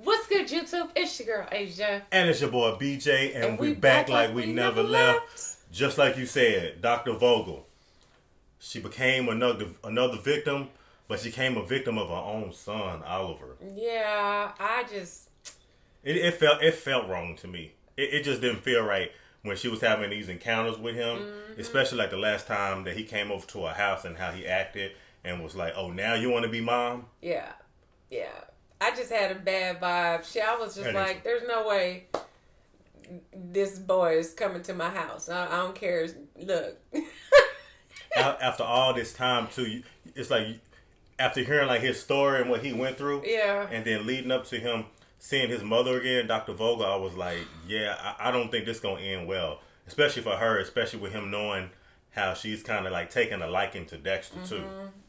What's good, YouTube? It's your girl, Asia. And it's your boy, BJ, and we back like we never left. Just like you said, Dr. Vogel. She became another victim, but she became a victim of her own son, Oliver. Yeah, It felt wrong to me. It just didn't feel right when she was having these encounters with him, especially like the last time that he came over to her house and how he acted and was like, "Oh, now you want to be mom?" Yeah. I just had a bad vibe. I was just like, there's no way this boy is coming to my house. I don't care. Look. After all this time, too, it's like after hearing like his story and what he went through, and then leading up to him seeing his mother again, Dr. Vogel, I was like, I don't think this gonna end well, especially for her, especially with him knowing how she's kind of like taking a liking to Dexter too.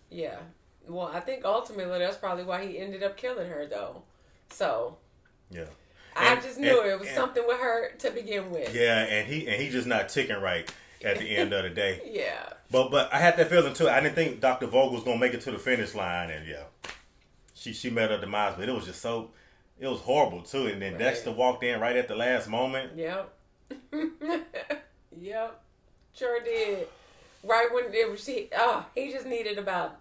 Yeah. Well, I think ultimately that's probably why he ended up killing her, though. So, yeah, I just knew it was something with her to begin with. Yeah, and he just not ticking right at the end of the day. Yeah. But I had that feeling too. I didn't think Dr. Vogel was gonna make it to the finish line, and she met her demise, but it was just it was horrible too. And then Dexter walked in right at the last moment. Yep. Yep. Sure did. Right when it was he just needed about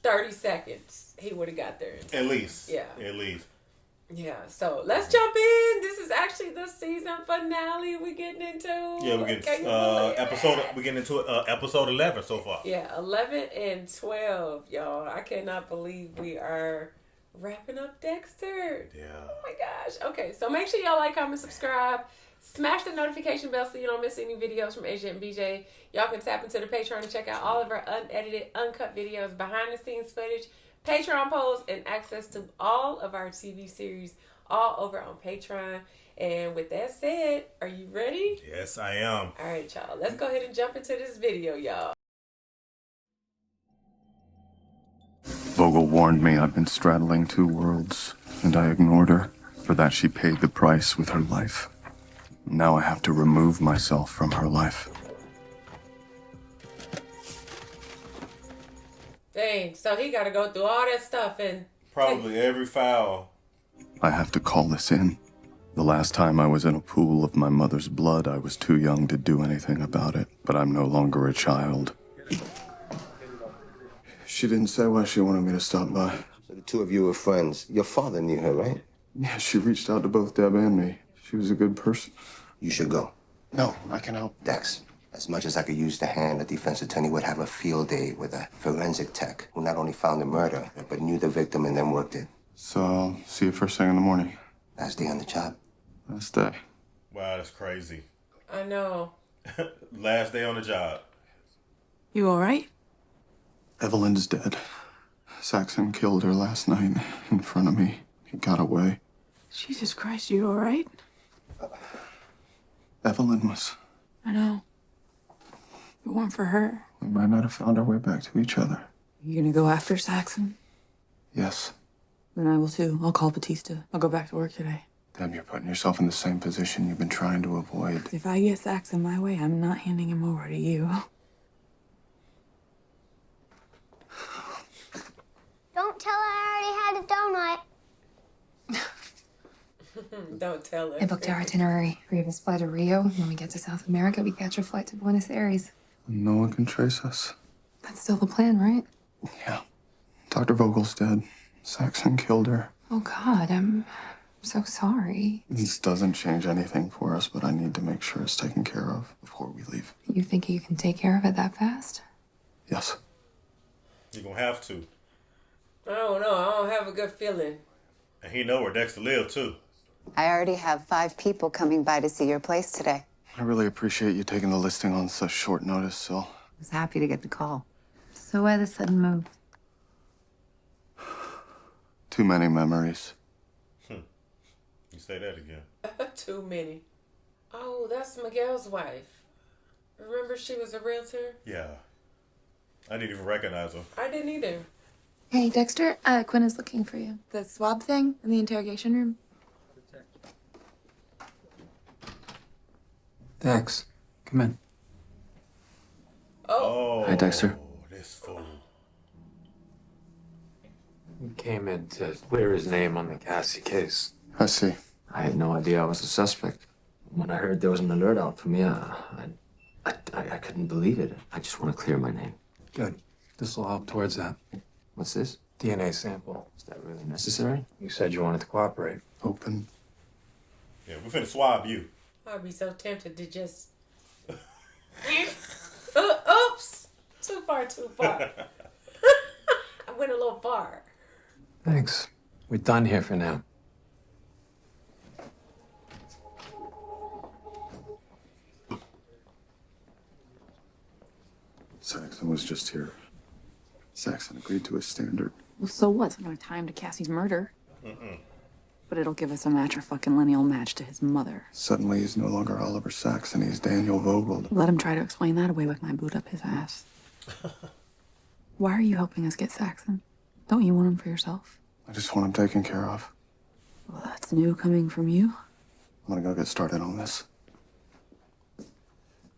30 seconds. He would have got there. At least. Yeah. At least. Yeah. So let's jump in. This is actually the season finale we're getting into. Yeah, we're getting we're getting into episode 11 so far. Yeah, 11 and 12, y'all. I cannot believe we are wrapping up Dexter. Yeah. Oh my gosh. Okay, so make sure y'all like, comment, subscribe. Smash the notification bell so you don't miss any videos from Asia and BJ. Y'all can tap into the Patreon to check out all of our unedited, uncut videos, behind the scenes footage, Patreon polls, and access to all of our TV series all over on Patreon. And with that said, are you ready? Yes, I am. All right, y'all. Let's go ahead and jump into this video, y'all. Vogel warned me I've been straddling two worlds, and I ignored her. For that, she paid the price with her life. Now I have to remove myself from her life. Dang, so he got to go through all that stuff and... Probably every foul. I have to call this in. The last time I was in a pool of my mother's blood, I was too young to do anything about it, but I'm no longer a child. She didn't say why she wanted me to stop by. So the two of you were friends. Your father knew her, right? Yeah, she reached out to both Deb and me. She was a good person. You should go. No, I can help. Dex, as much as I could use the hand, a defense attorney would have a field day with a forensic tech who not only found the murder, but knew the victim and then worked it. So I'll see you first thing in the morning. Last day on the job. Last day. Wow, that's crazy. I know. Last day on the job. You all right? Evelyn's dead. Saxon killed her last night in front of me. He got away. Jesus Christ, you all right? Evelyn was... I know. If it weren't for her. We might not have found our way back to each other. You gonna go after Saxon? Yes. Then I will too. I'll call Batista. I'll go back to work today. Deb, you're putting yourself in the same position you've been trying to avoid. If I get Saxon my way, I'm not handing him over to you. Don't tell her I already had a donut. Don't tell her. I booked our itinerary. We have a flight to Rio. When we get to South America, we catch a flight to Buenos Aires. No one can trace us. That's still the plan, right? Yeah. Dr. Vogel's dead. Saxon killed her. Oh, God, I'm so sorry. This doesn't change anything for us, but I need to make sure it's taken care of before we leave. You think you can take care of it that fast? Yes. You're gonna have to. I don't know. I don't have a good feeling. And he know where Dexter lived too. I already have 5 people coming by to see your place today. I really appreciate you taking the listing on such short notice, Sil. I was happy to get the call. So why the sudden move? Too many memories. You say that again. Too many. Oh, that's Miguel's wife. Remember she was a realtor? Yeah. I didn't even recognize her. I didn't either. Hey, Dexter, Quinn is looking for you. The swab thing in the interrogation room. Dex, come in. Oh. Hi, Dexter. This fool. He came in to clear his name on the Cassie case. I see. I had no idea I was a suspect. When I heard there was an alert out for me, I couldn't believe it. I just want to clear my name. Good. This will help towards that. What's this? DNA sample. Is that really necessary? You said you wanted to cooperate. Open. Yeah, we're finna swab you. I'd be so tempted to just... Oops! Too far. I went a little far. Thanks. We're done here for now. Saxon was just here. Saxon agreed to a standard. Well, so what? It's not time to Cassie's murder. But it'll give us a fucking match to his mother. Suddenly, he's no longer Oliver Saxon. He's Daniel Vogel. Let him try to explain that away with my boot up his ass. Why are you helping us get Saxon? Don't you want him for yourself? I just want him taken care of. Well, that's new coming from you. I'm gonna go get started on this.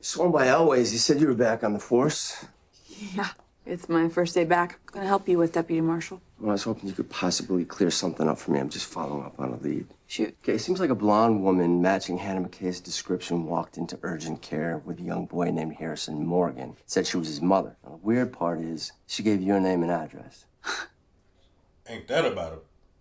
Sworn by Elway's, you said you were back on the force. Yeah, it's my first day back. I'm gonna help you with Deputy Marshal. Well, I was hoping you could possibly clear something up for me. I'm just following up on a lead. Shoot. Okay, it seems like a blonde woman matching Hannah McKay's description walked into urgent care with a young boy named Harrison Morgan. Said she was his mother. Now, the weird part is she gave your name and address. Ain't that about him?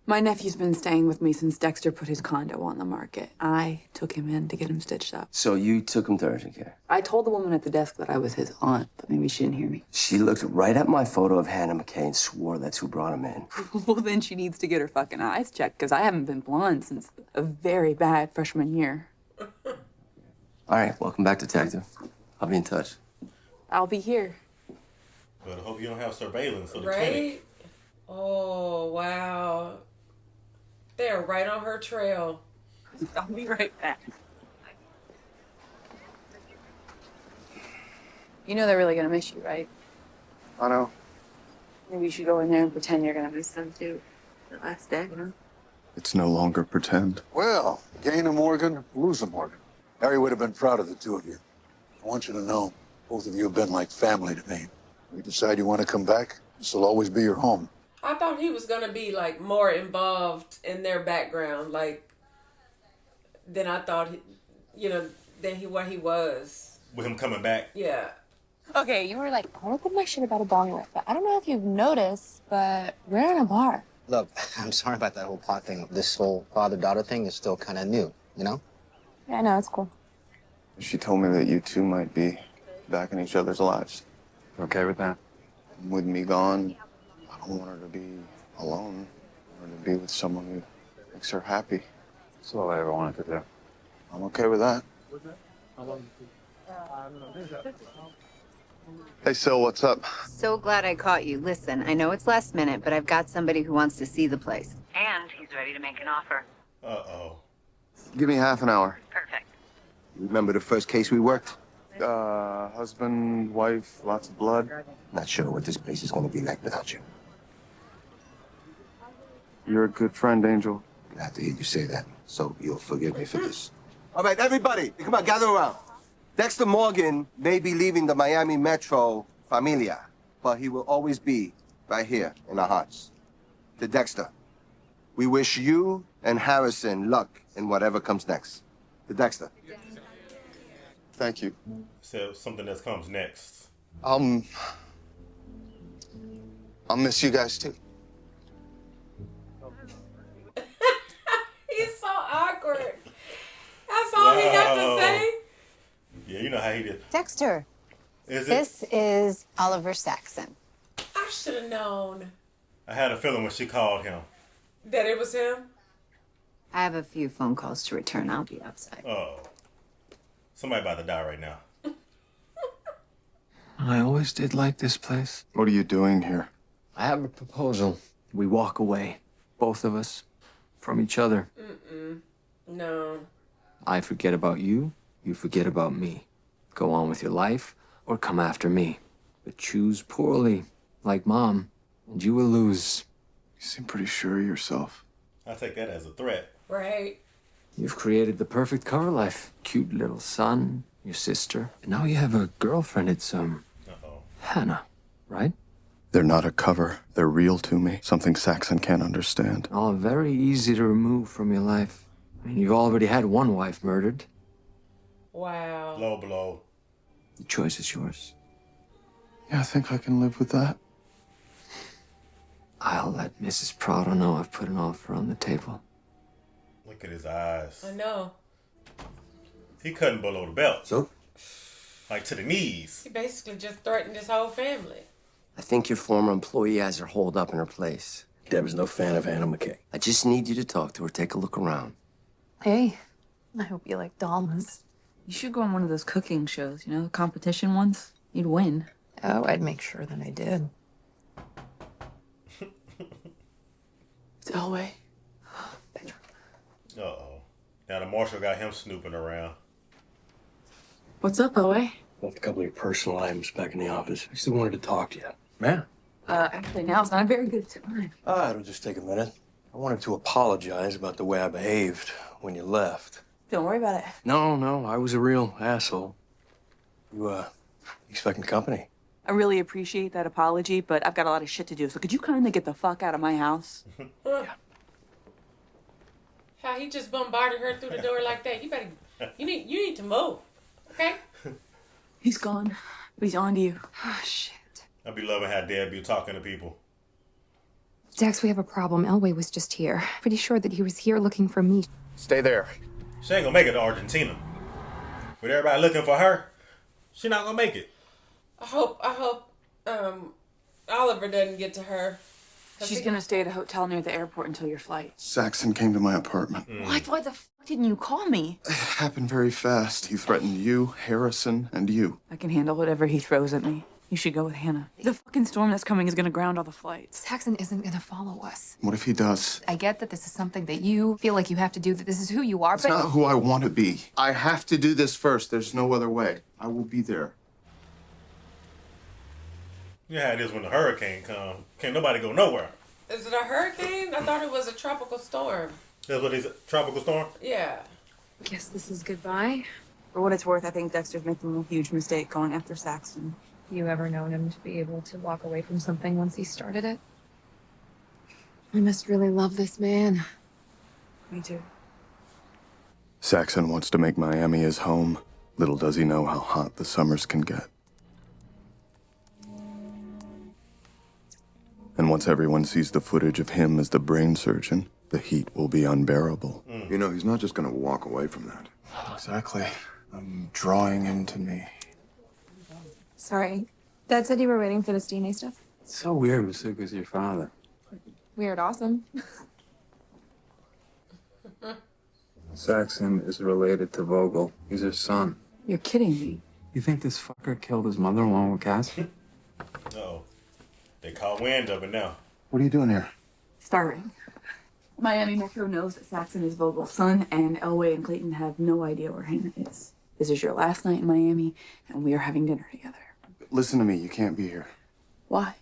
My nephew's been staying with me since Dexter put his condo on the market. I took him in to get him stitched up. So you took him to urgent care? I told the woman at the desk that I was his aunt, but maybe she didn't hear me. She looked right at my photo of Hannah McKay and swore that's who brought him in. Well, then she needs to get her fucking eyes checked, because I haven't been blonde since a very bad freshman year. All right, welcome back, Detective. I'll be in touch. I'll be here. But I hope you don't have surveillance of the Right? clinic. Oh, wow. They're right on her trail. I'll be right back. You know they're really gonna miss you, right? I know. Maybe you should go in there and pretend you're gonna miss them too. The last day, you know? It's no longer pretend. Well, gain a Morgan, lose a Morgan. Harry would have been proud of the two of you. I want you to know, both of you have been like family to me. If you decide you want to come back, this will always be your home. I thought he was gonna be like more involved in their background, like than I thought. What he was. With him coming back. Yeah. Okay, you were like, I don't put my shit about a bong rip, but I don't know if you've noticed, but we're in a bar. Look, I'm sorry about that whole plot thing. This whole father-daughter thing is still kind of new, you know? Yeah, I know, it's cool. She told me that you two might be back in each other's lives. Okay with that? With me gone, I don't want her to be alone. I want her to be with someone who makes her happy. That's all I ever wanted to do. I'm okay with that. Hey, Sil, what's up? So glad I caught you. Listen, I know it's last minute, but I've got somebody who wants to see the place. And he's ready to make an offer. Uh-oh. Give me half an hour. Perfect. Remember the first case we worked? Husband, wife, lots of blood. Not sure what this place is going to be like without you. You're a good friend, Angel. Glad to hear you say that, so you'll forgive me for this. All right, everybody, come on, gather around. Dexter Morgan may be leaving the Miami Metro Familia, but he will always be right here in our hearts. To Dexter, we wish you and Harrison luck in whatever comes next. To Dexter. Thank you. So something that comes next. I'll miss you guys too. He's so awkward. That's all he got to say. Yeah, you know how he did. Dexter. Is it? This is Oliver Saxon. I should have known I had a feeling when she called him. that it was him. I have a few phone calls to return. I'll be outside. Oh. Somebody about to die right now. I always did like this place. What are you doing here? I have a proposal. We walk away, both of us, from each other. No. I forget about you, you forget about me. Go on with your life, or come after me. But choose poorly, like Mom, and you will lose. You seem pretty sure of yourself. I take that as a threat. Right. You've created the perfect cover life. Cute little son, your sister, and now you have a girlfriend. It's, Uh-oh. Hannah, right? They're not a cover. They're real to me. Something Saxon can't understand. All very easy to remove from your life. I mean, you've already had one wife murdered. Wow. Low blow. The choice is yours. Yeah, I think I can live with that. I'll let Mrs. Prado know I've put an offer on the table. Look at his eyes. I know. He cutting below the belt. So? Like to the knees. He basically just threatened his whole family. I think your former employee has her holed up in her place. Deb is no fan of Anna McKay. I just need you to talk to her, take a look around. Hey, I hope you like dolmas. You should go on one of those cooking shows, you know, competition ones. You'd win. Oh, I'd make sure that I did. It's Elway. Uh-oh. Now the marshal got him snooping around. What's up, Elway? Left a couple of your personal items back in the office. I still wanted to talk to you. Man. Actually, now it's not a very good time. It'll just take a minute. I wanted to apologize about the way I behaved when you left. Don't worry about it. No, I was a real asshole. You, expecting company? I really appreciate that apology, but I've got a lot of shit to do, so could you kindly get the fuck out of my house? Yeah. How he just bombarded her through the door like that. You need to move. Okay? He's gone, but he's on to you. Oh, shit. I be loving how Dad be talking to people. Dex, we have a problem. Elway was just here. Pretty sure that he was here looking for me. Stay there. She ain't gonna make it to Argentina. With everybody looking for her, she not gonna make it. I hope Oliver doesn't get to her. She's gonna stay at a hotel near the airport until your flight. Saxon came to my apartment. What? Why the fuck didn't you call me? It happened very fast. He threatened you, Harrison, and you. I can handle whatever he throws at me. You should go with Hannah. The fucking storm that's coming is gonna ground all the flights. Saxon isn't gonna follow us. What if he does? I get that this is something that you feel like you have to do, that this is who you are, It's but... not who I want to be. I have to do this first. There's no other way. I will be there. You know how it is when the hurricane come. Can't nobody go nowhere. Is it a hurricane? I thought it was a tropical storm. That's what it's a tropical storm? Yeah. Guess this is goodbye. For what it's worth, I think Dexter's making a huge mistake going after Saxon. You ever known him to be able to walk away from something once he started it? I must really love this man. Me too. Saxon wants to make Miami his home. Little does he know how hot the summers can get. And once everyone sees the footage of him as the brain surgeon, the heat will be unbearable. You know, he's not just gonna walk away from that. Exactly. I'm drawing him to me. Sorry. Dad said you were waiting for this DNA stuff. It's so weird Masuka's your father. Weird, awesome. Saxon is related to Vogel. He's her son. You're kidding me. You think this fucker killed his mother along with Cass? Uh-oh. They caught wind of it now. What are you doing here? Starving. Miami Metro knows that Saxon is Vogel's son, and Elway and Clayton have no idea where Hannah is. This is your last night in Miami, and we are having dinner together. Listen to me. You can't be here. Why?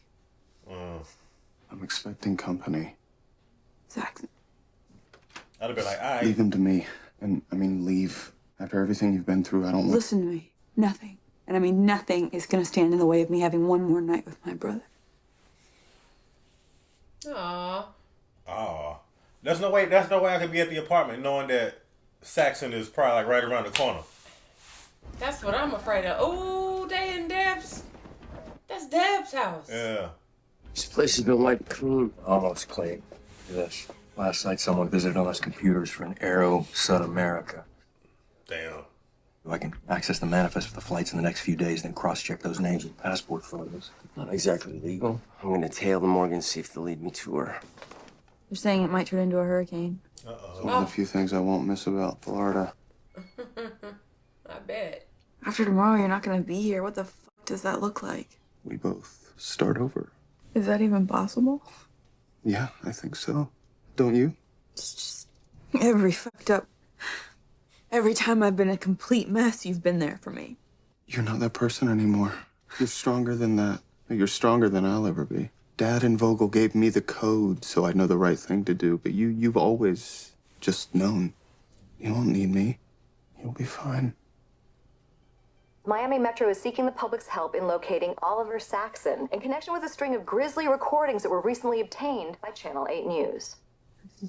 I'm expecting company. Saxon. I'd have been like, all right. Leave him to me. And, I mean, leave. After everything you've been through, I don't want... Listen to me. Nothing. And I mean nothing is gonna stand in the way of me having one more night with my brother. Aww. Aw. There's no way I could be at the apartment knowing that Saxon is probably like right around the corner. That's what I'm afraid of. Oh, they in Deb's. That's Deb's house. Yeah. This place has been wiped clean. Almost clean. Yes. Last night someone visited all his computers for an Aero Sun America. Damn. I can access the manifest for the flights in the next few days, then cross-check those names and passport photos. Not exactly legal. I'm gonna tail the Morgan, see if they'll lead me to her. They're saying it might turn into a hurricane. It's one of the few things I won't miss about Florida. I bet. After tomorrow, you're not gonna be here. What the fuck does that look like? We both start over. Is that even possible? Yeah, I think so. Don't you? It's just every fucked up. Every time I've been a complete mess, you've been there for me. You're not that person anymore. You're stronger than that. You're stronger than I'll ever be. Dad and Vogel gave me the code so I know the right thing to do, but you've always just known. You won't need me. You'll be fine. Miami Metro is seeking the public's help in locating Oliver Saxon in connection with a string of grisly recordings that were recently obtained by Channel 8 News.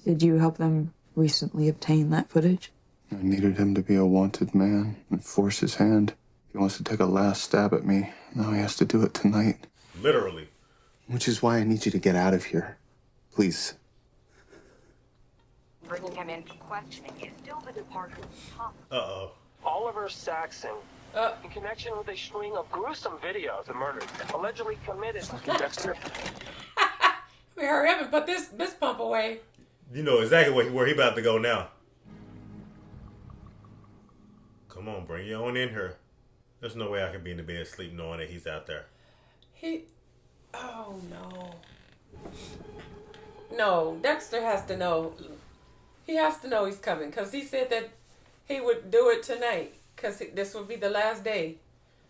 Did you help them recently obtain that footage? I needed him to be a wanted man and force his hand. He wants to take a last stab at me. Now he has to do it tonight. Literally. Which is why I need you to get out of here. Please. Bringing him in for questioning is still the department's top. Uh-oh. Oliver Saxon, in connection with a string of gruesome videos of murders allegedly committed by Dexter. We hurry up and put this pump away. You know exactly where he about to go now. Come on, bring your own in here. There's no way I can be in the bed asleep knowing that he's out there. Oh no. No, Dexter has to know. He has to know he's coming because he said that he would do it tonight because this would be the last day.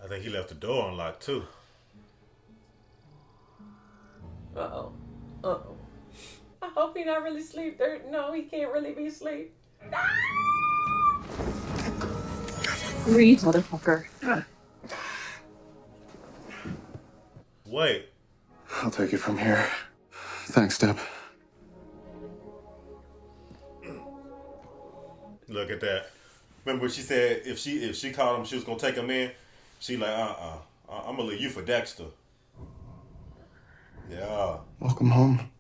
I think he left the door unlocked too. Uh-oh. Uh-oh. I hope he not really asleep. No, he can't really be asleep. Read, motherfucker. Wait. I'll take it from here. Thanks, Deb. Look at that. Remember she said if she called him, she was gonna take him in. She like, I'm gonna leave you for Dexter. Yeah. Welcome home.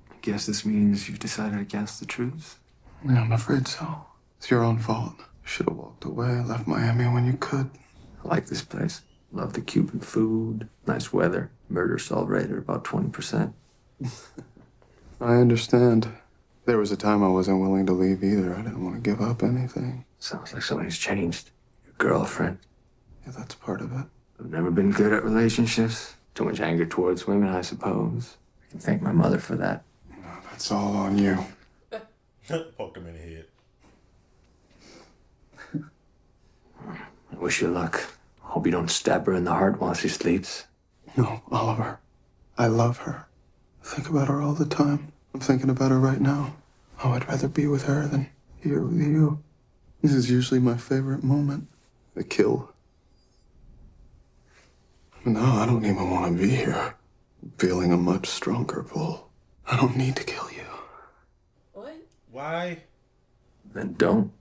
I guess this means you've decided against the truth? Yeah, I'm afraid so. It's your own fault. You should have walked away, left Miami when you could. I like this place. Love the Cuban food, nice weather. Murder solved rate at about 20%. I understand. There was a time I wasn't willing to leave either. I didn't want to give up anything. Sounds like somebody's changed. Your girlfriend. Yeah, that's part of it. I've never been good at relationships. Too much anger towards women, I suppose. I can thank my mother for that. No, that's all on you. Poked him in the head. I wish you luck. Hope you don't stab her in the heart while she sleeps. No, Oliver. I love her. I think about her all the time. I'm thinking about her right now. Oh, I'd rather be with her than here with you. This is usually my favorite moment. The kill. No, I don't even want to be here. I'm feeling a much stronger pull. I don't need to kill you. What? Why? Then don't.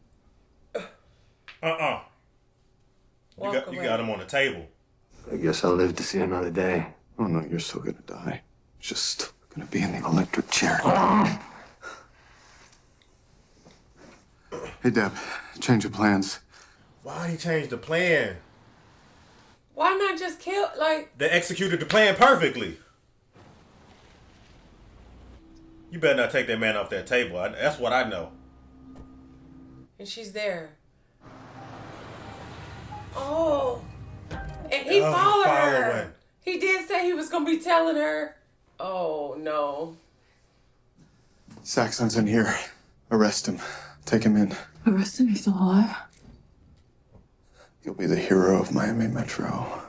You got him on the table. I guess I'll live to see another day. Oh no, you're still gonna die. Just gonna be in the electric chair. Hey, Deb, change of plans. Why'd he change the plan? Why not just kill, They executed the plan perfectly. You better not take that man off that table. That's what I know. And she's there. Oh. And he followed her. He did say he was going to be telling her. Oh, no. Saxon's in here. Arrest him. Take him in. Arrest him? He's still alive? You'll be the hero of Miami Metro.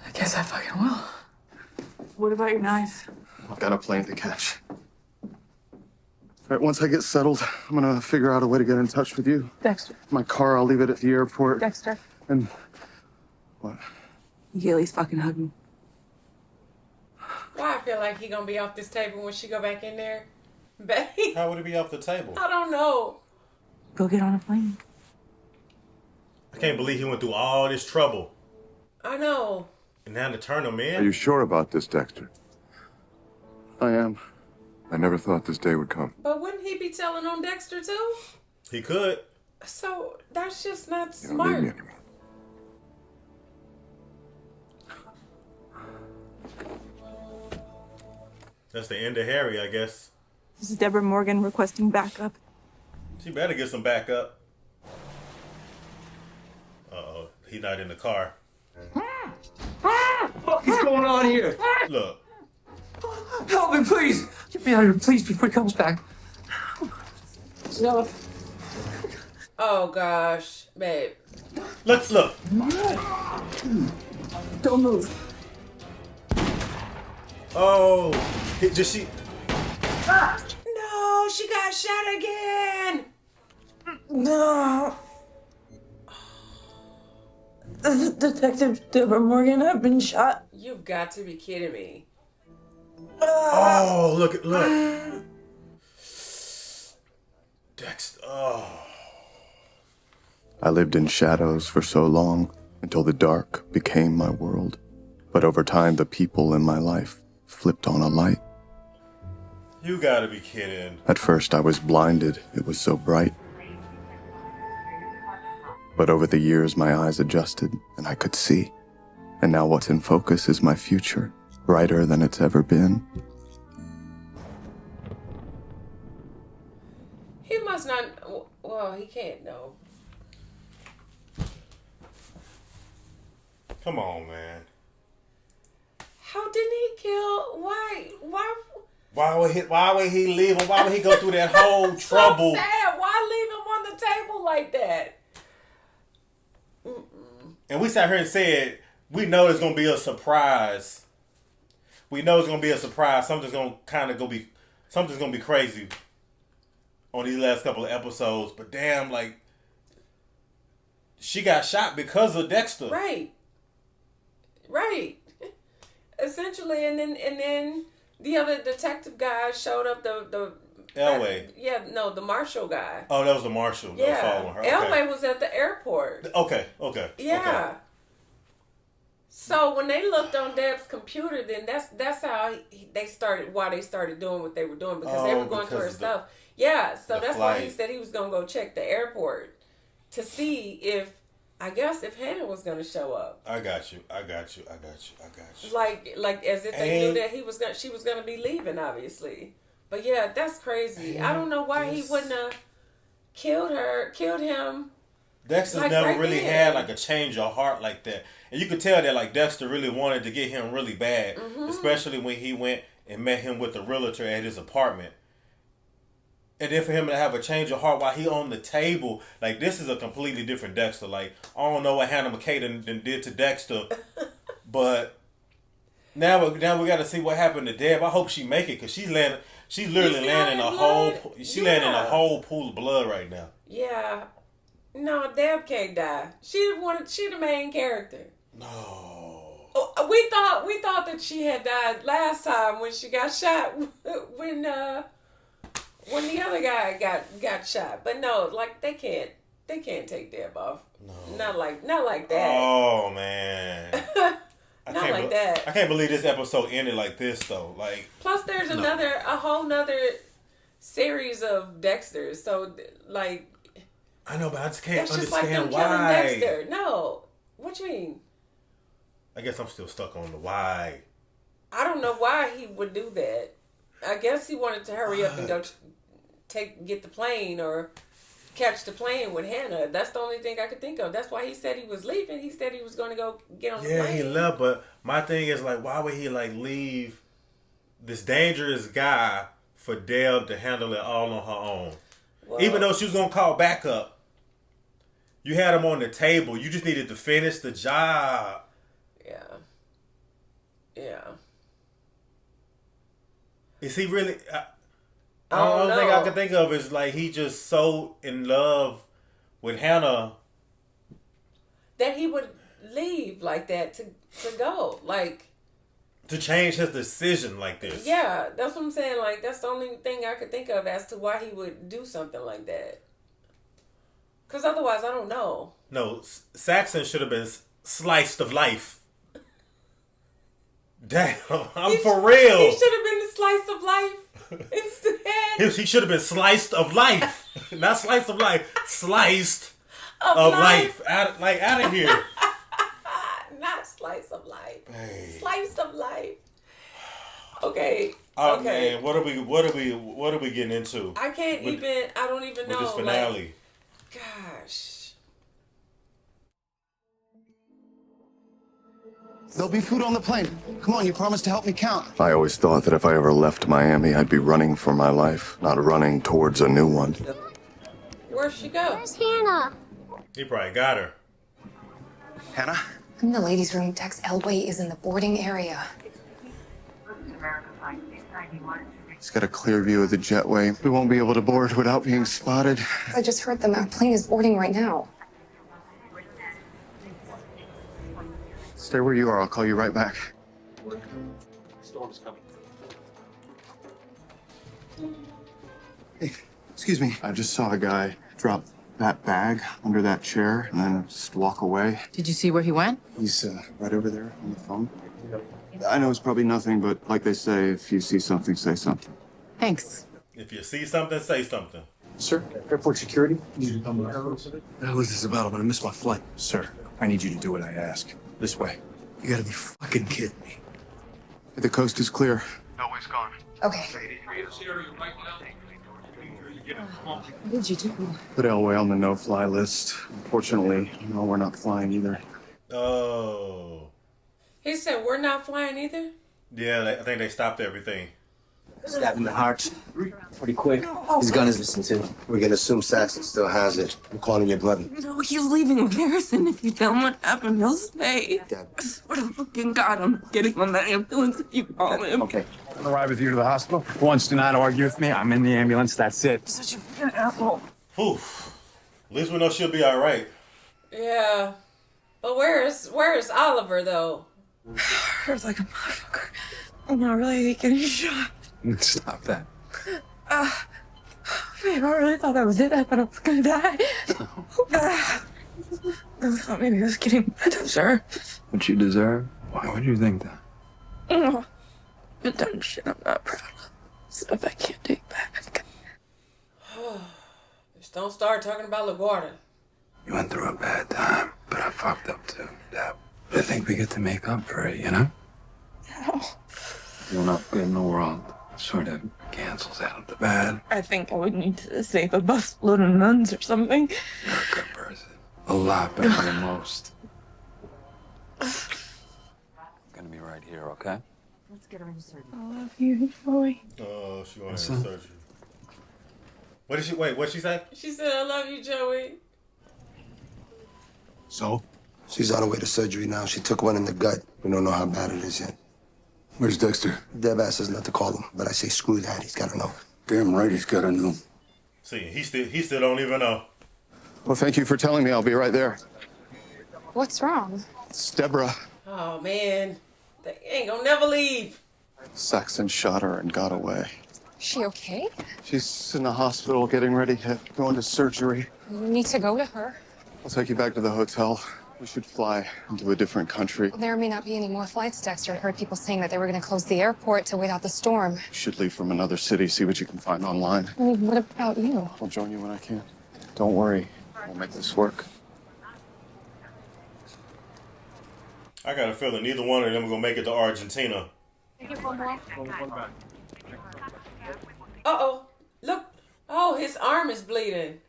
I guess I fucking will. What about your knife? I've got a plane to catch. All right, once I get settled, I'm gonna figure out a way to get in touch with you. Dexter. My car, I'll leave it at the airport. Dexter. And... what? You can at least fucking hug me. Why I feel like he gonna be off this table when she go back in there? Babe. How would it be off the table? I don't know. Go get on a plane. I can't believe he went through all this trouble. I know. And now to turn him in? Are you sure about this, Dexter? I am. I never thought this day would come. But wouldn't he be telling on Dexter too? He could. So that's just not You don't need smart. me anymore. That's the end of Harry, I guess. This is Deborah Morgan requesting backup. She better get some backup. Uh-oh. He's not in the car. What is going on here? Look. Help me, please! Get me out of here, please, before he comes back. No. Oh, gosh. Babe. Let's look. Don't move. Oh. Just she... No, she got shot again. No. Detective Deborah Morgan have been shot. You've got to be kidding me. Oh, look. Dexter. Oh. I lived in shadows for so long until the dark became my world. But over time, the people in my life flipped on a light. You gotta be kidding. At first, I was blinded. It was so bright. But over the years, my eyes adjusted and I could see. And now what's in focus is my future, brighter than it's ever been. He must not. Well, he can't know. Come on, man. How didn't he kill? Why would he leave him? Why would he go through that whole trouble? So sad. Why leave him on the table like that? And we sat here and said, we know it's gonna be a surprise. We know it's gonna be a surprise. Something's gonna be crazy on these last couple of episodes. But damn, like, she got shot because of Dexter. Right. Essentially, and then the other detective guy showed up. The Elway. The marshal guy. Oh, that was the marshal. That was following her. Okay. Elway was at the airport. Okay. Yeah. Okay. So when they looked on Deb's computer, then that's how they started. Why they started doing what they were doing, because they were going through her stuff. Yeah. So that's why he said he was gonna go check the airport to see if Hannah was gonna show up. I got you. Like as if they knew that she was gonna be leaving, obviously. But yeah, that's crazy. I don't know why he wouldn't have killed him. Dexter's never really had like a change of heart like that. And you could tell that like Dexter really wanted to get him really bad. Mm-hmm. Especially when he went and met him with the realtor at his apartment. And then for him to have a change of heart while he on the table, like this is a completely different Dexter. Like, I don't know what Hannah McKay did to Dexter, but now we got to see what happened to Deb. I hope she make it, because she's literally landing a whole pool of blood right now. Yeah, no, Deb can't die. She the main character. No, we thought that she had died last time when she got shot when the other guy got shot. But no, like they can't take Deb off. No. Not like that. Oh man. Not like that. I can't believe this episode ended like this though. Like, plus there's a whole nother series of Dexters. So like, I know, but I just can't understand like them why. Killing Dexter. No. What you mean? I guess I'm still stuck on the why. I don't know why he would do that. I guess he wanted to hurry up and go get the plane or catch the plane with Hannah. That's the only thing I could think of. That's why he said he was leaving. He said he was going to go get on the plane. Yeah, he left, but my thing is like, why would he like leave this dangerous guy for Deb to handle it all on her own? Well, even though she was going to call backup, you had him on the table. You just needed to finish the job. Yeah. Is he really? The only thing I can think of is like he just so in love with Hannah that he would leave like that to go, like, to change his decision like this. Yeah, that's what I'm saying. Like, that's the only thing I could think of as to why he would do something like that. Because otherwise, I don't know. No, Saxon should have been sliced of life. Damn, I'm for real. He should have been the slice of life instead. He should have been sliced of life. Not slice of life. Sliced of life. Out of here. Not slice of life. Hey. Slice of life. Okay. Okay. Man, what are we getting into? I don't even know. With this finale. Like, gosh. There'll be food on the plane. Come on, you promised to help me count. I always thought that if I ever left Miami, I'd be running for my life, not running towards a new one. Where'd she go? Where's Hannah? He probably got her. Hannah? I'm in the ladies' room. Tex Elway is in the boarding area. He's got a clear view of the jetway. We won't be able to board without being spotted. I just heard them. Our plane is boarding right now. Stay where you are. I'll call you right back. Storm is coming. Hey, excuse me. I just saw a guy drop that bag under that chair and then just walk away. Did you see where he went? He's right over there on the phone. I know it's probably nothing, but like they say, if you see something, say something. Thanks. If you see something, say something. Sir, airport security. Need you to come. What the hell is this about? I'm gonna miss my flight. Sir, I need you to do what I ask. This way. You gotta be fucking kidding me. The coast is clear. Elway's gone. Okay. What did you do? Put Elway on the no-fly list. Unfortunately, no, we're not flying either. Oh. He said we're not flying either? Yeah, I think they stopped everything. Stab in the heart. Pretty quick. His gun is missing too. We can assume Saxon still has it. I'm calling your brother. No, he's leaving with Harrison. If you tell him what happened, he'll stay. I swear to fucking God, I'm getting on that ambulance if you call him. Okay. I'm gonna ride with you to the hospital. Once do not argue with me. I'm in the ambulance. That's it. Such a fucking asshole. Whew. At least we know she'll be all right. Yeah. But where is Oliver, though? Hurts like a motherfucker. I'm not really getting shot. Stop that. Babe, I really thought that was it. I thought I was gonna die. I thought maybe I was getting what I deserve. What you deserve? Why would you think that? I've done shit I'm not proud of. Stuff I can't take back. Just don't start talking about LaGuardia. You went through a bad time, but I fucked up too. Dad. I think we get to make up for it, you know? No. You're not good in the world. Sort of cancels out the bad. I think I would need to save a busload of nuns or something. You're a good person. A lot better than most. Gonna be right here, okay? Let's get her in surgery. I love you, Joey. Oh, she wanted her surgery. What did she, what'd she say? She said, I love you, Joey. So? She's on her way to surgery now. She took one in the gut. We don't know how bad it is yet. Where's Dexter? Deb asked us not to call him, but I say screw that. He's got to know. Damn right he's got to know. See, he still don't even know. Well, thank you for telling me. I'll be right there. What's wrong? It's Deborah. Oh, man. They ain't gonna never leave. Saxon shot her and got away. Is she okay? She's in the hospital getting ready to go into surgery. You need to go to her. I'll take you back to the hotel. We should fly into a different country. There may not be any more flights, Dexter. I heard people saying that they were going to close the airport to wait out the storm. You should leave from another city, see what you can find online. I mean, what about you? I'll join you when I can. Don't worry. We'll make this work. I got a feeling neither one of them are going to make it to Argentina. Uh-oh. Look. Oh, his arm is bleeding.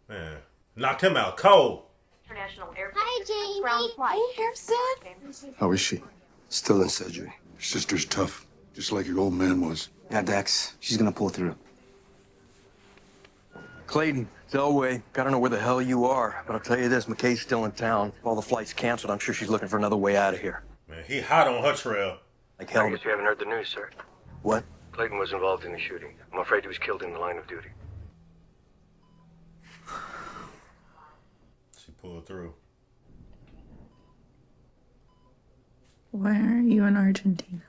Man, knocked him out cold. Hi, Jamie. Hey, Harrison. How is she? Still in surgery. Your sister's tough, just like your old man was. Yeah, Dex. She's gonna pull through. Clayton, it's Elway. I don't know where the hell you are, but I'll tell you this, McKay's still in town. All the flights canceled. I'm sure she's looking for another way out of here. Man, he hot on her trail. Like hell. I guess you haven't heard the news, sir. What? Clayton was involved in the shooting. I'm afraid he was killed in the line of duty. She pulled through. Why are you in Argentina?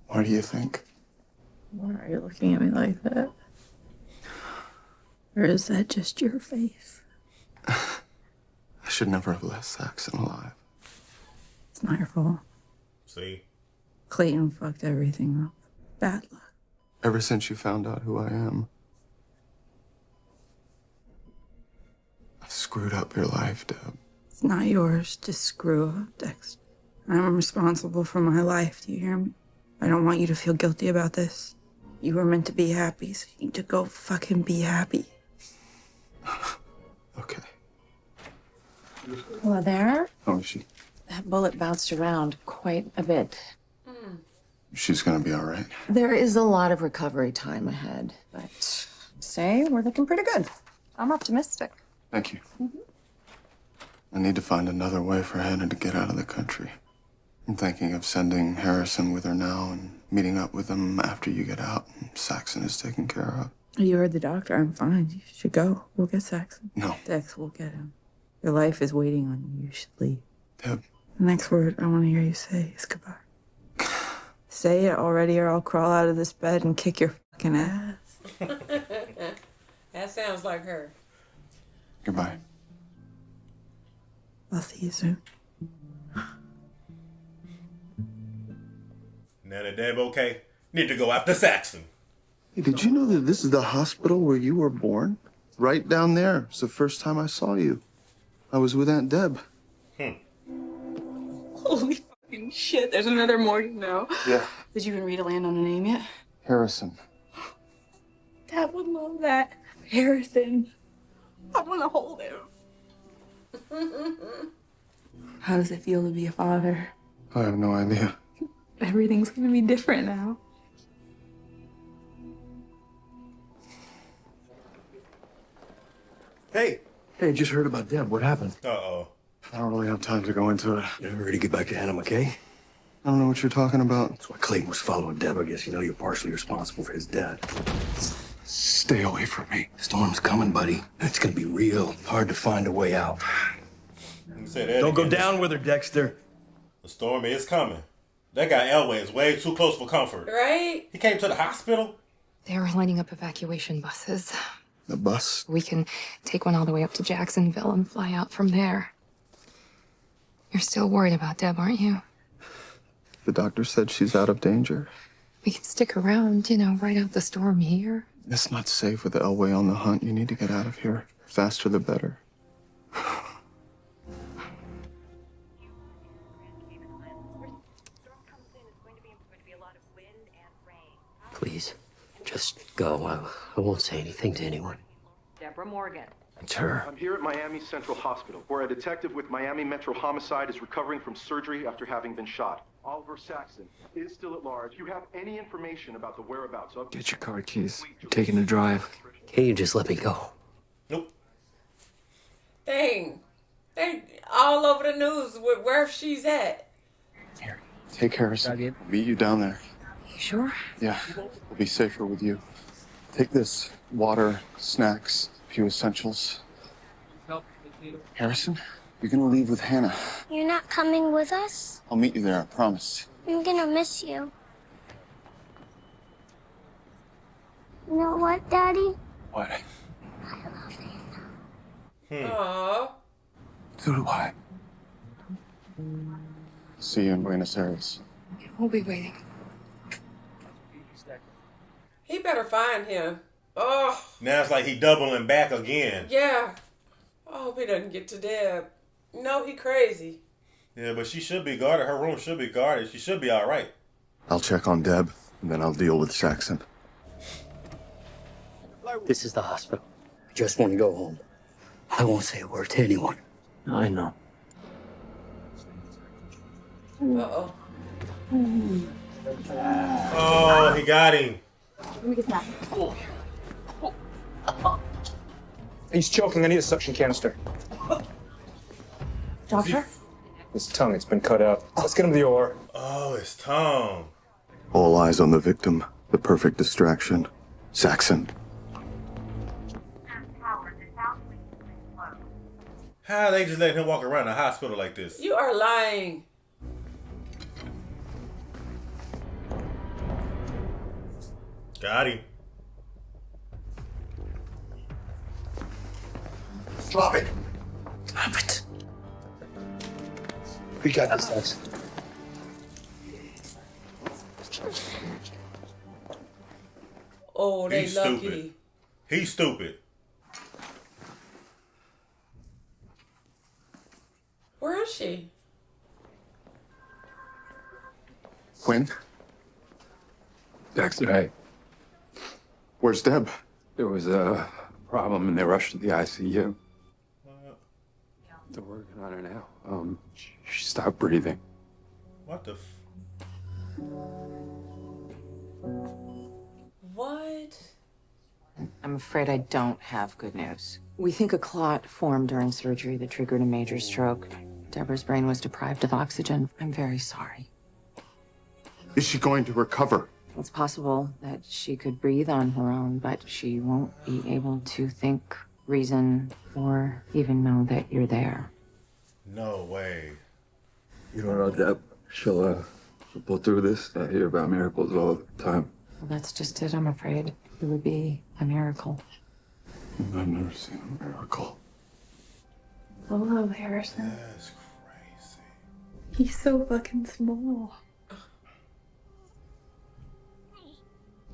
Why do you think? Why are you looking at me like that? Or is that just your face? I should never have left Saxon alive. It's not your fault. See? Clayton fucked everything up. Bad luck. Ever since you found out who I am, I screwed up your life, Deb. It's not yours to screw up, Dexter. I'm responsible for my life, do you hear me? I don't want you to feel guilty about this. You were meant to be happy, so you need to go fucking be happy. Okay. Hello there. How is she? That bullet bounced around quite a bit. She's gonna be all right. There is a lot of recovery time ahead, but say we're looking pretty good. I'm optimistic. Thank you. I need to find another way for Hannah to get out of the country. I'm thinking of sending Harrison with her now and meeting up with him after you get out and Saxon is taken care of. You heard the doctor. I'm fine. You should go. We'll get Saxon. No. Dex, we'll get him. Your life is waiting on you. You should leave. Deb. The next word I want to hear you say is goodbye. Say it already, or I'll crawl out of this bed and kick your fucking ass. That sounds like her. Goodbye. I'll see you soon. Now that Deb okay, need to go after Saxon. Hey, did you know that this is the hospital where you were born? Right down there. It's the first time I saw you. I was with Aunt Deb. Holy fucking shit, there's another Morgan now. Yeah. Did you and Rita land on a name yet? Harrison. Dad would love that. Harrison. I want to hold him. How does it feel to be a father? I have no idea. Everything's gonna be different now. Hey, just heard about Deb. What happened? Uh-oh. I don't really have time to go into it. You ever ready to get back to Hannah McKay? I don't know what you're talking about. That's why Clayton was following Deb. I guess you know you're partially responsible for his death. Stay away from me. Storm's coming, buddy. It's gonna be real hard to find a way out. Don't go down with her, Dexter. The storm is coming. That guy Elway is way too close for comfort. Right? He came to the hospital. They are lining up evacuation buses. The bus? We can take one all the way up to Jacksonville and fly out from there. You're still worried about Deb, aren't you? The doctor said she's out of danger. We can stick around, ride out the storm here. It's not safe with Elway on the hunt. You need to get out of here. Faster the better. Please, just go. I won't say anything to anyone. Deborah Morgan. It's her. I'm here at Miami Central Hospital, where a detective with Miami Metro Homicide is recovering from surgery after having been shot. Oliver Saxon is still at large. You have any information about the whereabouts of... Get your car keys. I'm taking a drive. Can't you just let me go? Nope. Dang. They all over the news with where she's at. Here, take Harrison. I'll meet you down there. You sure? Yeah, we'll be safer with you. Take this. Water, snacks, a few essentials. Harrison, you're gonna leave with Hannah. You're not coming with us? I'll meet you there, I promise. I'm gonna miss you. You know what, Daddy? What? Aww. So do I. See you in Buenos Aires. We'll be waiting. He better find him. Oh. Now it's like he doubling back again. Yeah. I hope he doesn't get to Deb. No, he crazy. Yeah, but she should be guarded. Her room should be guarded. She should be all right. I'll check on Deb, and then I'll deal with Saxon. This is the hospital. I just want to go home. I won't say a word to anyone. I know. Uh-oh. Oh, he got him. Let me get that. He's choking. I need a suction canister. Doctor? His tongue, it's been cut out. Let's get him to the OR. Oh, his tongue. All eyes on the victim. The perfect distraction. Saxon. How they just let him walk around the hospital like this? You are lying. Got him. Drop it. Drop it. We got this, Saxon. Oh, they He's lucky. stupid. He's stupid. Where is she? Quinn? Dexter, hey. Where's Deb? There was a problem and they rushed to the ICU. They're working on her now. She stopped breathing. What the What? I'm afraid I don't have good news. We think a clot formed during surgery that triggered a major stroke. Deborah's brain was deprived of oxygen. I'm very sorry. Is she going to recover? It's possible that she could breathe on her own, but she won't be able to think, reason, or even know that you're there. No way. You don't know, Deb. She'll pull through this. I hear about miracles all the time. Well, that's just it, I'm afraid. It would be a miracle. I've never seen a miracle. Hello, Harrison. That's crazy. He's so fucking small.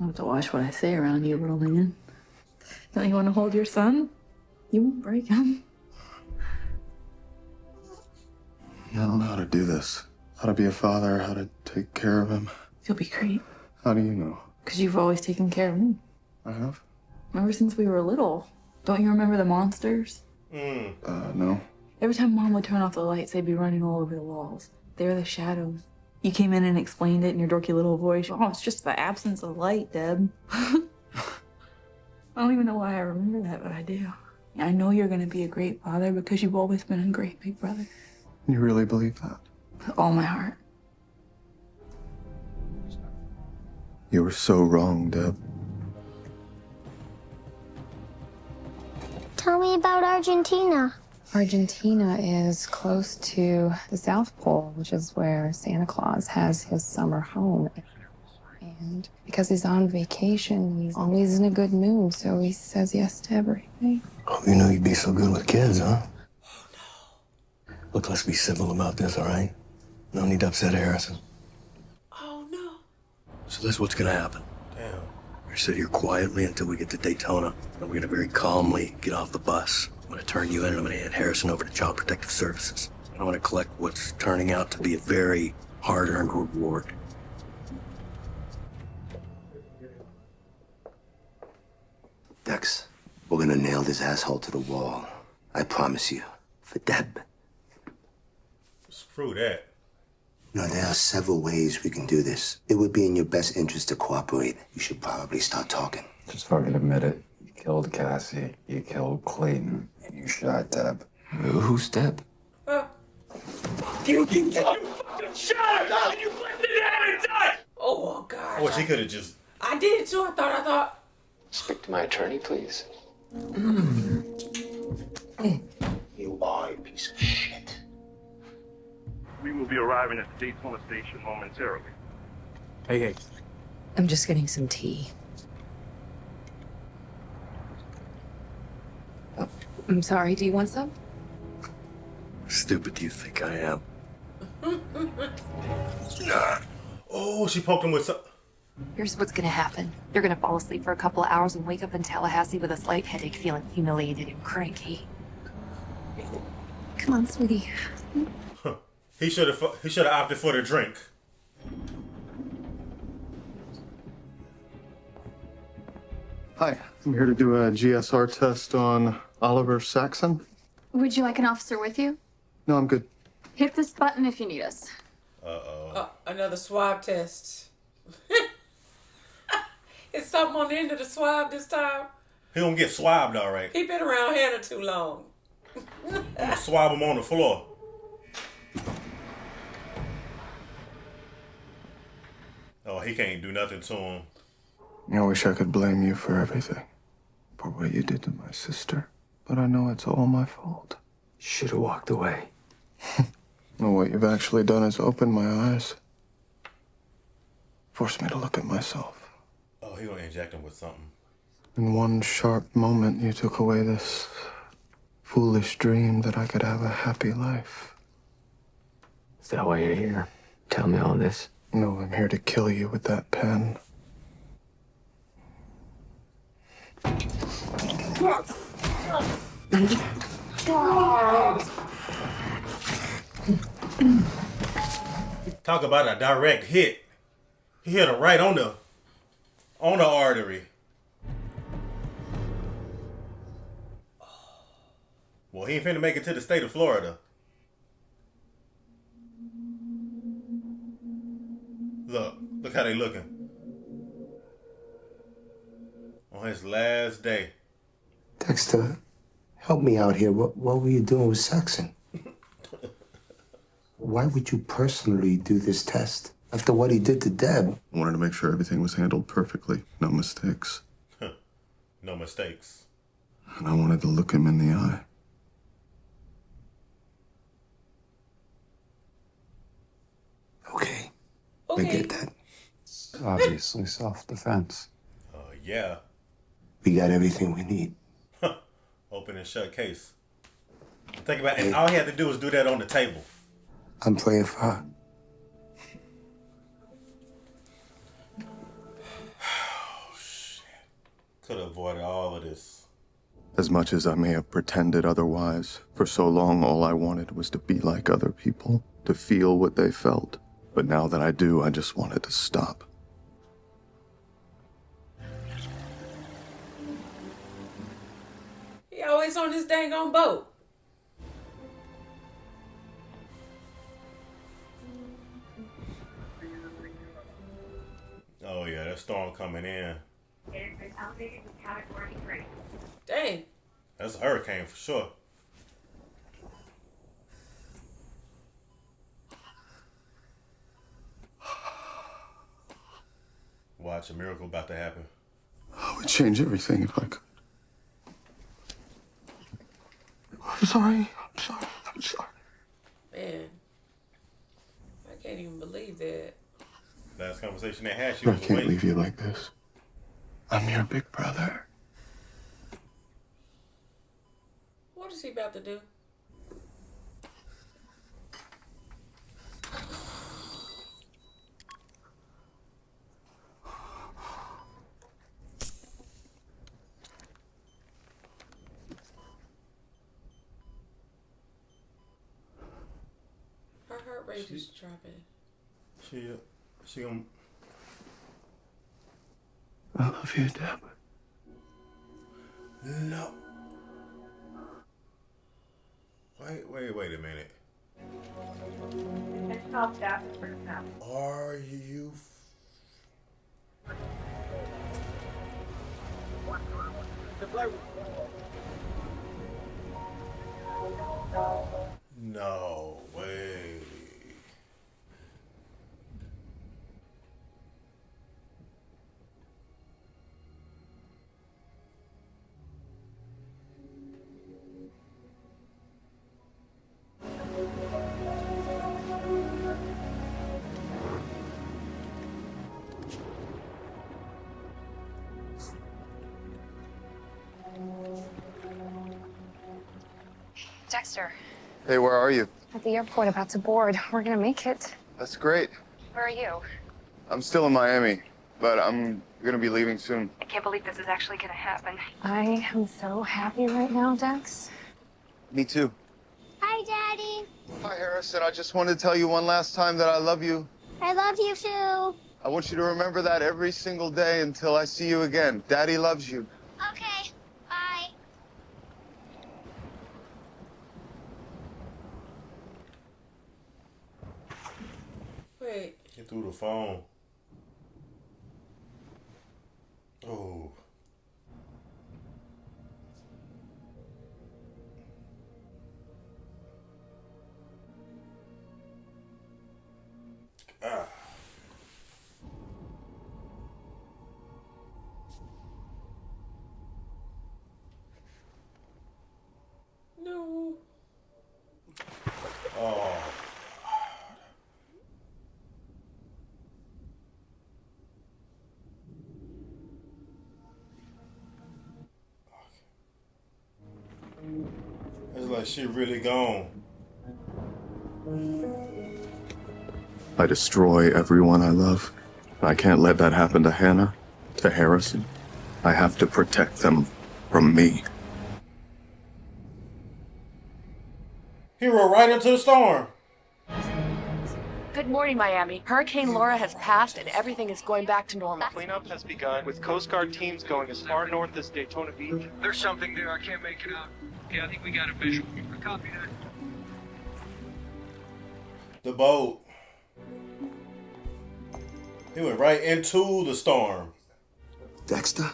I'll have to watch what I say around you, little man. Don't you want to hold your son? You won't break him. I don't know how to do this. How to be a father, how to take care of him. You'll be great. How do you know? Because you've always taken care of me. I have? Ever since we were little. Don't you remember the monsters? No. Every time Mom would turn off the lights, they'd be running all over the walls. They were the shadows. You came in and explained it in your dorky little voice. Oh, it's just the absence of light, Deb. I don't even know why I remember that, but I do. I know you're going to be a great father because you've always been a great big brother. You really believe that? With all my heart. You were so wrong, Deb. Tell me about Argentina. Argentina is close to the South Pole, which is where Santa Claus has his summer home. And because he's on vacation, he's always in a good mood, so he says yes to everything. Oh, you knew you'd be so good with kids, huh? Oh, no. Look, let's be civil about this, all right? No need to upset Harrison. Oh, no. So this is what's gonna happen. Damn. We're gonna sit here quietly until we get to Daytona, and we're gonna very calmly get off the bus. I'm gonna turn you in, and I'm gonna hand Harrison over to Child Protective Services. And I'm gonna collect what's turning out to be a very hard-earned reward. Dex, we're gonna nail this asshole to the wall. I promise you. For Deb. Screw that. You know, there are several ways we can do this. It would be in your best interest to cooperate. You should probably start talking. Just fucking admit it. You killed Cassie. You killed Clayton. And you shot Deb. Who's Deb? You fucking shot her! And you left it out and died! Oh, God. I wish he could have just... I did too. I thought. Speak to my attorney, please. You are a piece of shit. We will be arriving at the Daytona station momentarily. Hey. I'm just getting some tea. Oh, I'm sorry, do you want some? How stupid do you think I am? Oh, she poked him with some... Here's what's gonna happen. You're gonna fall asleep for a couple of hours and wake up in Tallahassee with a slight headache, feeling humiliated and cranky. Come on, sweetie. He should have opted for the drink. Hi, I'm here to do a GSR test on Oliver Saxon. Would you like an officer with you? No, I'm good. Hit this button if you need us. Another swab test. Is something on the end of the swab this time? He don't get swabbed, all right. He been around Hannah too long. Swab him on the floor. Oh, he can't do nothing to him. I wish I could blame you for everything. For what you did to my sister. But I know it's all my fault. Should have walked away. Well, what you've actually done is open my eyes. Forced me to look at myself. Oh, he gonna inject him with something. In one sharp moment, you took away this foolish dream that I could have a happy life. Is that why you're here? Tell me all this. No, I'm here to kill you with that pen. Talk about a direct hit. He hit her right on the artery. Well, he ain't finna make it to the state of Florida. Look how they looking. On his last day. Dexter, help me out here. What were you doing with Saxon? Why would you personally do this test? After what he did to Deb. I wanted to make sure everything was handled perfectly. No mistakes. No mistakes. And I wanted to look him in the eye. Okay. Okay. I get that. Obviously self-defense. Yeah. We got everything we need. Open and shut case. Think about it. And all he had to do was do that on the table. I'm praying for her. Oh, shit. Could have avoided all of this. As much as I may have pretended otherwise, for so long all I wanted was to be like other people, to feel what they felt. But now that I do, I just wanted to stop. He always on this dang on boat. Oh yeah, that storm coming in. It has been elevated to Category 3. Dang. That's a hurricane for sure. Watch, a miracle about to happen. I would change everything if I could. I'm sorry. I'm sorry. Man. I can't even believe that. Last conversation they had, she I was can't awake. leave you like this. I'm your big brother. What is he about to do? Her heart rate is dropping. She gonna... I love you, Deb. No. Wait a minute. It's called that for now. Are you... No way. Dexter, Hey, where are you? at the airport, about to board. We're gonna make it. That's great. Where are you? I'm still in Miami, but I'm gonna be leaving soon. I can't believe this is actually going to happen. I am so happy right now, Dex. Me too. Hi, Daddy. Hi, Harrison. I just wanted to tell you one last time that I love you. I love you too. I want you to remember that every single day until I see you again. Daddy loves you. Okay. Bye. Wait. Get through the phone. Oh. Ah. No. Oh. It's like she really gone. I destroy everyone I love. I can't let that happen to Hannah, to Harrison. I have to protect them from me. He rode right into the storm. Good morning, Miami. Hurricane Laura has passed and everything is going back to normal. Cleanup has begun with Coast Guard teams going as far north as Daytona Beach. There's something there. I can't make it out. Yeah, I think we got a visual. Copy that. The boat. He went right into the storm. Dexter?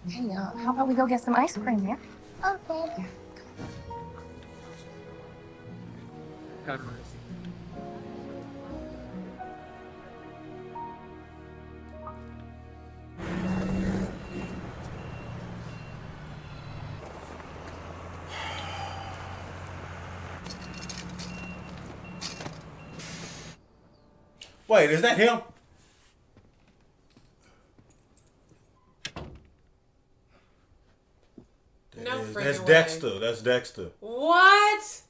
Hey, how about we go get some ice cream, yeah? Okay. God bless. Wait, is that him? No freaking That's way. Dexter. That's Dexter. What?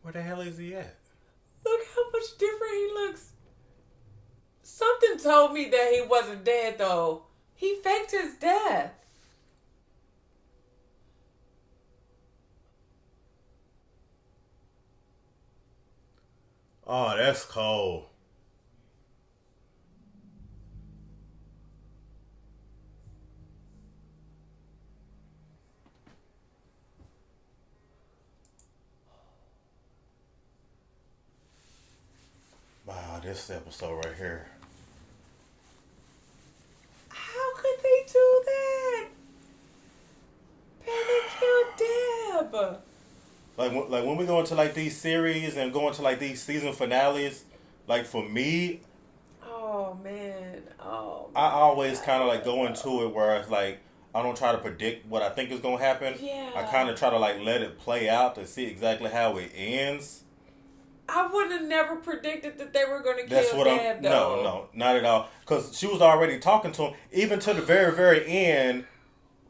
Where the hell is he at? Look how much different he looks. Something told me that he wasn't dead, though. He faked his death. Oh, that's cold. Wow, this episode right here. How could they do that? Man, they killed Deb. Like when we go into like these series and go into like these season finales, like for me, Oh, man. Oh, I always kind of like go into it where it's like I don't try to predict what I think is gonna happen. Yeah. I kind of try to like let it play out to see exactly how it ends. I would have never predicted that they were going to That's kill what Deb, though. No, not at all. Because she was already talking to him, even to the very, very end,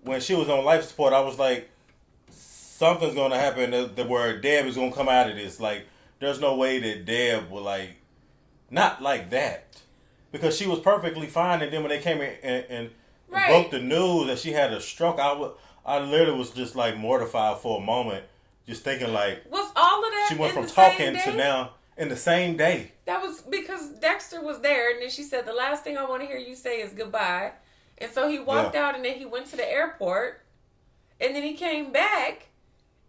when she was on life support. I was like, something's gonna happen that where Deb is gonna come out of this. Like, there's no way that Deb will like, not like that, because she was perfectly fine. And then when they came in and Right. broke the news that she had a stroke, I literally was just like mortified for a moment, just thinking like, Was all of that she went in from the talking same to day? now in the same day. That was because Dexter was there, and then she said, the last thing I want to hear you say is goodbye. And so he walked out, and then he went to the airport, and then he came back,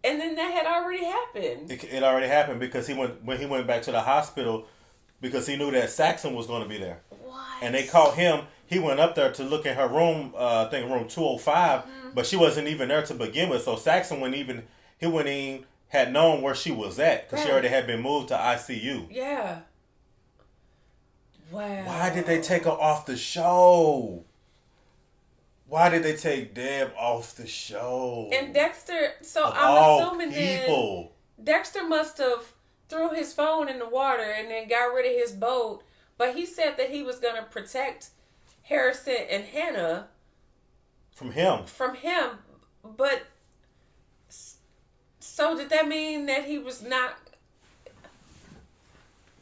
and then that had already happened. It already happened because when he went back to the hospital, because he knew that Saxon was going to be there. What? And they caught him. He went up there to look in her room, I think room 205, but she wasn't even there to begin with. So Saxon wouldn't even had known where she was at because she already had been moved to ICU. Yeah. Wow. Why did they take her off the show? Why did they take Deb off the show? And Dexter, so Of I'm all assuming people. then Dexter must have threw his phone in the water and then got rid of his boat. But he said that he was going to protect Harrison and Hannah From him. But so did that mean that he was not?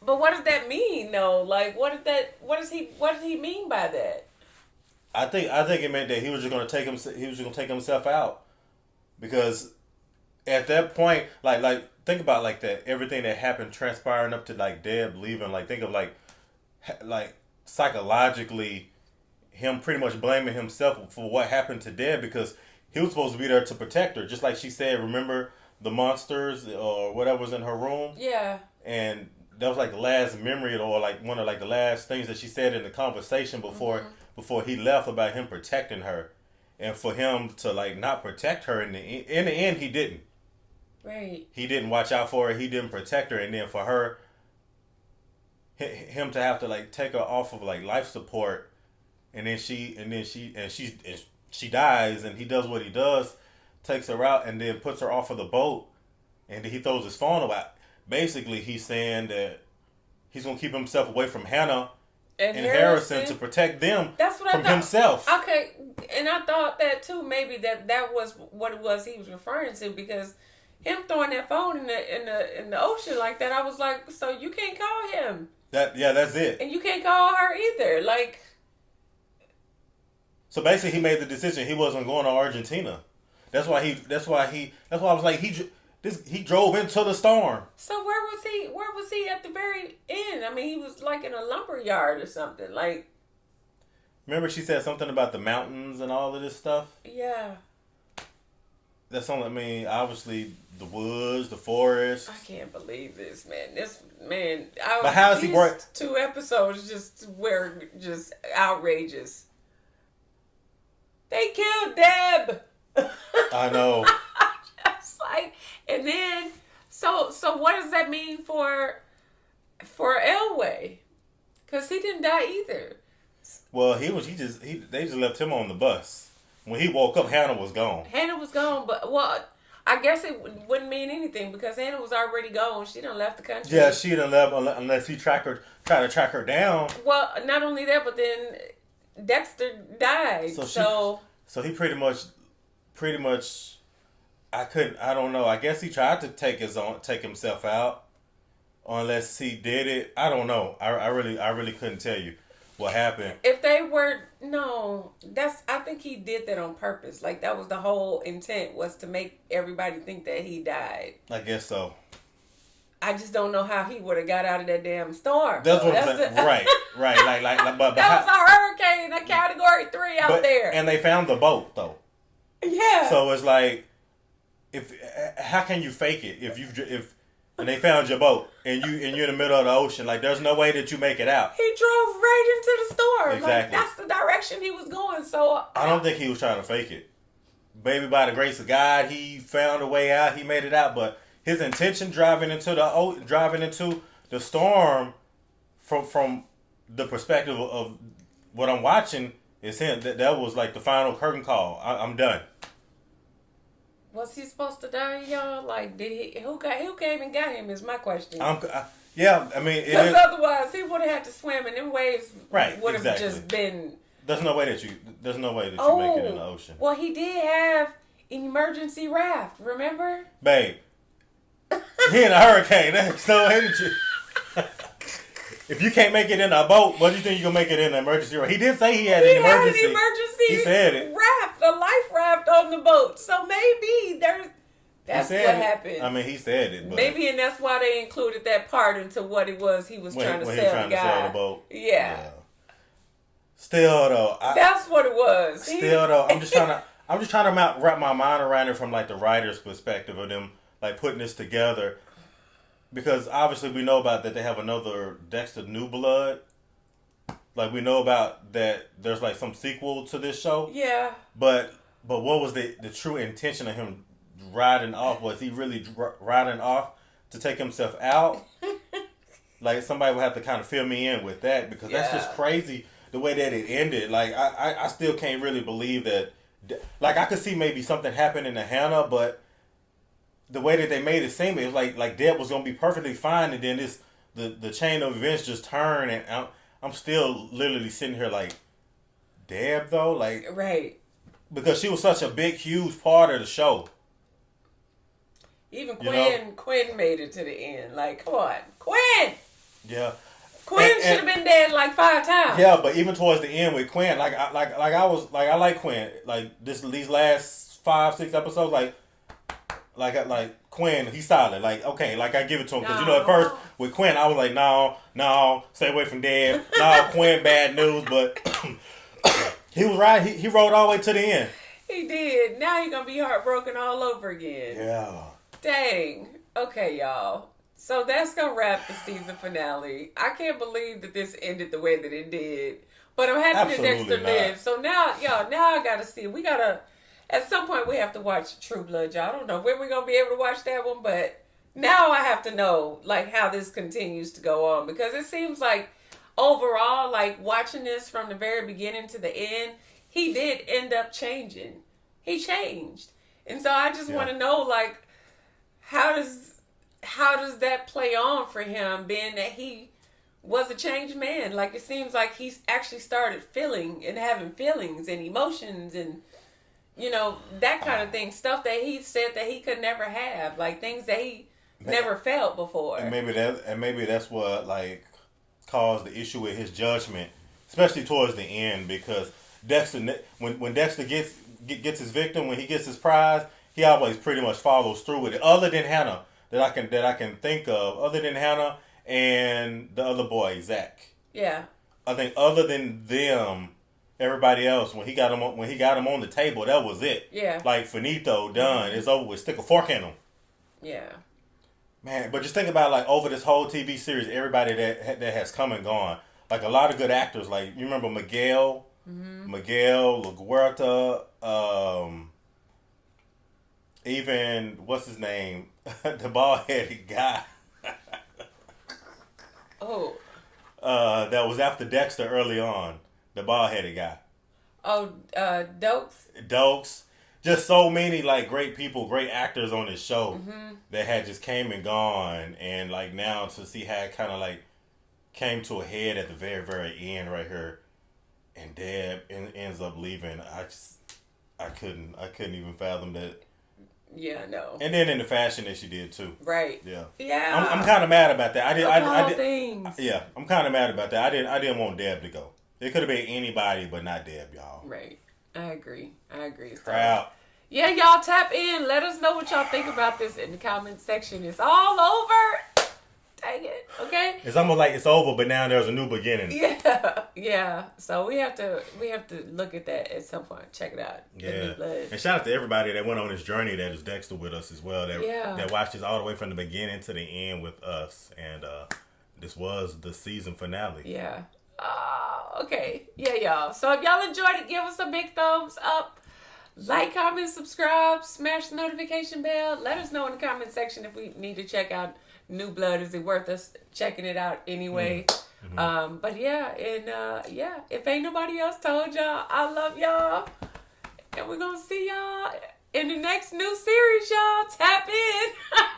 But what does that mean though? Like what does he mean by that? I think it meant that he was just going to take himself out, because at that point, like think about like that everything that happened transpiring up to like Deb leaving. Like think of like psychologically him pretty much blaming himself for what happened to Deb, because he was supposed to be there to protect her, just like she said. Remember the monsters or whatever was in her room? Yeah. And that was like the last memory, or like one of like the last things that she said in the conversation before he left, about him protecting her, and for him to like not protect her in the end, he didn't. Right. He didn't watch out for her. He didn't protect her, and then for him to have to like take her off of like life support, and then she dies, and he does what he does, takes her out, and then puts her off of the boat, and then he throws his phone away. Basically, he's saying that he's gonna keep himself away from Hannah and Harrison to protect them from himself. Okay, and I thought that too. Maybe that was what it was he was referring to, because him throwing that phone in the ocean like that, I was like, so you can't call him. That's it. And you can't call her either. Like, so basically, he made the decision he wasn't going to Argentina. That's why I was like, he drove into the storm. So where was he at the very end? I mean, he was like in a lumber yard or something. Like, remember she said something about the mountains and all of this stuff? Yeah. that's only. I mean, obviously the woods, the forest. I can't believe this, man. But how is he work? 2 episodes were just outrageous. They killed Deb. I know. Just like, and then so what does that mean for Elway? Because he didn't die either. Well, they just left him on the bus. When he woke up, Hannah was gone. Hannah was gone, but I guess it wouldn't mean anything because Hannah was already gone. She done left the country. Yeah, she done left unless he try to track her down. Well, not only that, but then Dexter died. So he pretty much. I don't know. I guess he tried to take himself out, unless he did it. I don't know. I really couldn't tell you what happened. If they were I think he did that on purpose. Like that was the whole intent, was to make everybody think that he died. I guess so. I just don't know how he would have got out of that damn storm. That's what I'm saying. Right. But that was a hurricane, a category 3 out there. And they found the boat though. Yeah. So it's like, how can you fake it and they found your boat and you're in the middle of the ocean? Like there's no way that you make it out. He drove right into the storm. Exactly. Like that's the direction he was going. So I don't think he was trying to fake it. Maybe by the grace of God, he found a way out. He made it out, but his intention driving into the storm, from the perspective of what I'm watching, is him. That was like the final curtain call. I'm done. Was he supposed to die, y'all? Like, did he? Who came and got him? Is my question. Yeah, I mean, because otherwise he would have had to swim, and them waves would have exactly. just been. There's no way that you make it in the ocean. Well, he did have an emergency raft. Remember, babe? He in a hurricane. That's no energy. If you can't make it in a boat, what do you think you're gonna make it in an emergency raft? He did say he had an emergency. He said it. Raft, a life raft on the boat. So maybe that's what happened. I mean, he said it. But maybe, and that's why they included that part into what it was he was trying to sell the guy. To sell the boat. Yeah. Still though, that's what it was. Still though, I'm just trying to wrap my mind around it from like the writer's perspective of them like putting this together, because obviously we know about that they have another Dexter New Blood. Like we know about that there's like some sequel to this show. Yeah. But what was the true intention of him riding off? Was he really riding off to take himself out? Like somebody would have to kind of fill me in with that, because that's just crazy the way that it ended. Like I still can't really believe that. Like I could see maybe something happening to Hannah, but the way that they made it seem, it was like Deb was gonna be perfectly fine, and then the chain of events just turned, and I'm still literally sitting here like, Deb though, like right, because she was such a big, huge part of the show. Even Quinn made it to the end. Like, come on, Quinn. Yeah. Quinn should have been dead like 5 times. Yeah, but even towards the end with Quinn, I like Quinn. Like these last 5-6 episodes, like Quinn, he's solid. Like okay, like I give it to him, because at first with Quinn I was like no, stay away from Deb. No, Quinn bad news, but he was right. He rode all the way to the end. He did. Now he's gonna be heartbroken all over again. Yeah. Dang. Okay, y'all. So that's going to wrap the season finale. I can't believe that this ended the way that it did. But I'm happy that Dexter lived. So now, y'all, I got to see. We got to, at some point, we have to watch True Blood, y'all. I don't know when we're going to be able to watch that one, but now I have to know, like, how this continues to go on. Because it seems like, overall, like, watching this from the very beginning to the end, he did end up changing. He changed. And so I just want to know, like, how does that play on for him, being that he was a changed man? Like, it seems like he's actually started feeling and having feelings and emotions and, that kind of thing. Stuff that he said that he could never have. Like, things that he never felt before. And maybe that's what, like, caused the issue with his judgment, especially towards the end, because Dexter, when Dexter gets his victim, when he gets his prize, he always pretty much follows through with it. Other than Hannah, that I can think of, other than Hannah and the other boy, Zach. Yeah. I think other than them, everybody else, when he got him on the table, that was it. Yeah. Like, finito, done. It's over with. Stick a fork in him. Yeah. Man, but just think about, like, over this whole TV series, everybody that has come and gone. Like, a lot of good actors. Like, you remember Miguel, LaGuerta, even, what's his name? The bald-headed guy. Oh. That was after Dexter early on. The bald-headed guy. Oh, Dokes? Dokes. Just so many, like, great people, great actors on this show that had just came and gone. And, like, now to see how it kind of, like, came to a head at the very, very end right here. And Deb ends up leaving. I couldn't even fathom that. Yeah, no. And then in the fashion that she did, too. Right. Yeah. Yeah. I'm kind of mad about that. Things. Yeah, I'm kind of mad about that. I didn't want Deb to go. It could have been anybody, but not Deb, y'all. Right. I agree. Crap. Yeah, y'all tap in. Let us know what y'all think about this in the comment section. It's all over. Dang it. Okay. It's almost like it's over, but now there's a new beginning. Yeah. So we have to look at that at some point. Check it out. Yeah. And shout out to everybody that went on this journey that is Dexter with us as well. That watched this all the way from the beginning to the end with us. And this was the season finale. Yeah. Okay. Yeah, y'all. So if y'all enjoyed it, give us a big thumbs up. Like, comment, subscribe, smash the notification bell. Let us know in the comment section if we need to check out New Blood. Is it worth us checking it out anyway? But yeah, and if ain't nobody else told y'all, I love y'all. And we're going to see y'all in the next new series, y'all. Tap in.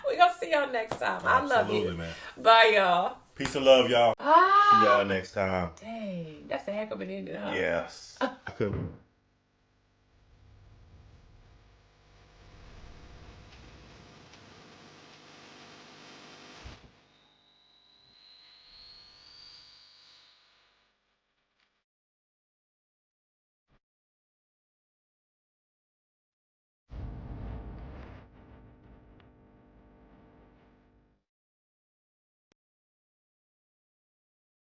We're going to see y'all next time. I love you. Man. Bye, y'all. Peace and love, y'all. See y'all next time. Dang, that's a heck of an ending, huh? Yes. I couldn't.